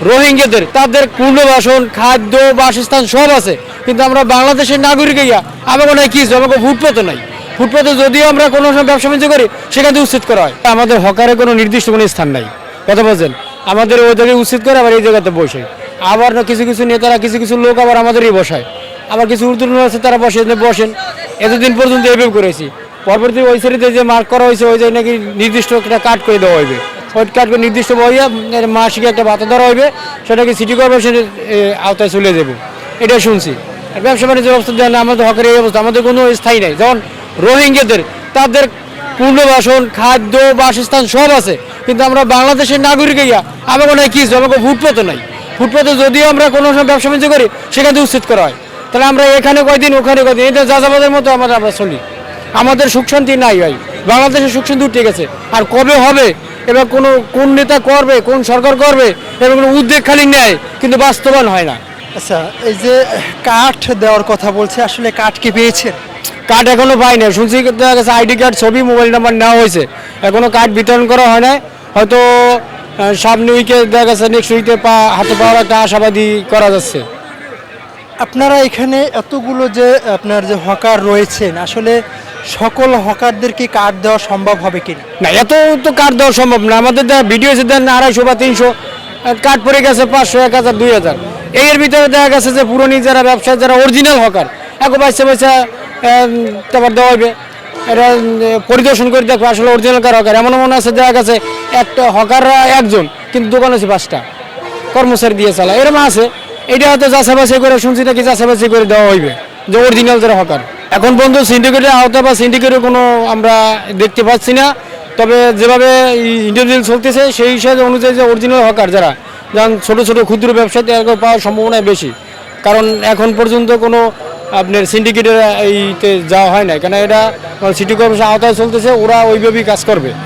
রোহিঙ্গাদের তাদের পুনর্বাসন, খাদ্য, বাসস্থান সব আছে, কিন্তু আমরা বাংলাদেশের নাগরিক হইয়া আমাকে নাই কিছু, আমাকে ফুটপাতে নাই। ফুটপাতে যদিও আমরা কোনো সময় ব্যবসা বাণিজ্য করি, সেখান থেকে উচ্ছেদ করা হয়। আমাদের হকারে কোনো নির্দিষ্ট কোনো স্থান নাই, কথা বলছেন। আমাদের ওই জায়গায় উচ্ছেদ করে আবার এই জায়গাতে বসে। আবার কিছু কিছু নেতারা, কিছু কিছু লোক আবার আমাদেরই বসায়। আবার কিছু উর্দু আছে, তারা বসেন। এতদিন পর্যন্ত এভাবে করেছি। পরবর্তী ওই সারিতে যে মার্ক করা হয়েছে, ওই জায়গায় নাকি নির্দিষ্ট একটা কাট করে দেওয়া হইবে। ওই কাট করে নির্দিষ্ট বইয়া মাসিক একটা ভাতা ধরা হইবে, সেটাকে সিটি কর্পোরেশনের আওতায় চলে যাবো, এটা শুনছি। আর ব্যবসা বাণিজ্যের অবস্থা দেন, আমাদের হকের এই অবস্থা, আমাদের কোনো স্থায়ী নাই। যেমন রোহিঙ্গাদের তাদের পুনর্বাসন, খাদ্য, বাসস্থান সব আছে, কিন্তু আমরা বাংলাদেশের নাগরিক হইয়া আমাকে নাই কিছু, আমাকে ফুটপাতে নাই। ফুটপাতে যদিও আমরা কোনো সময় ব্যবসা বাণিজ্য করি, সেখান থেকে উচ্ছেদ করা হয়। তাহলে আমরা এখানে কয়দিন, ওখানে কয়দিন, এটা যাযাবাদের মতো আমরা চলি। আমাদের সুখ শান্তি নাই ভাই, বাংলাদেশের সুখ শান্তি উঠে গেছে। আর কবে হবে, এবার কোন নেতা করবে, কোন সরকার করবে, এবার কোনো উদ্যোগ খালি নেয়, কিন্তু বাস্তবায়ন হয় না। আচ্ছা, এই যে কাঠ দেওয়ার কথা বলছে, আসলে কাঠ কি পেয়েছেন? কার্ড এখনো পাই না, শুনছি দেখা গেছে আইডি কার্ড, ছবি, মোবাইল নাম্বার নেওয়া হয়েছে, এখনো কার্ড বিতরণ করা হয় না। হয়তো সামনে উইকে দেখা গেছে, নেক্সট উইকে হাতে পাওয়ার একটা আশাবাদী করা যাচ্ছে। আপনারা এখানে এতগুলো যে আপনার যে হকার রয়েছেন, আসলে সকল হকারদের কি কার্ড দেওয়া সম্ভব হবে কিনা? না, এত তো কার্ড দেওয়া সম্ভব না। আমাদের ভিডিও এসে দেন 250 বা 300, কার্ড পড়ে গেছে 500, 1000, 2000। এর ভিতরে দেখা গেছে যে পুরনো যারা ব্যবসায়ী, যারা অরিজিনাল হকার, এখন পয়সা তারপর দেওয়া হবে। এটা পরিদর্শন করে দেখো আসলে অরিজিনাল কার হকার। এমন মনে আছে দেখা গেছে একটা হকাররা একজন, কিন্তু দোকান আছে 5টা, কর্মচারী দিয়ে চালায়, এরকম আছে। এটা হয়তো যাচাই করে শুনছি নাকি যাচাই করে দেওয়া হইবে যে অরিজিনাল যারা হকার। এখন পর্যন্ত সিন্ডিকেটের আওতা বা সিন্ডিকেটের কোনো আমরা দেখতে পাচ্ছি না। তবে যেভাবে ইন্টারভিউ চলতেছে, সেই হিসাবে অনুযায়ী যে অরিজিনাল হকার যারা, যেমন ছোটো ছোটো ক্ষুদ্র ব্যবসায়ী, পাওয়ার সম্ভাবনা বেশি। কারণ এখন পর্যন্ত কোনো আপনার সিন্ডিকেটের এইতে যাওয়া হয় না, কেন এটা সিটি কর্পোরেশন আওতায় চলতেছে, ওরা ওইভাবেই কাজ করবে।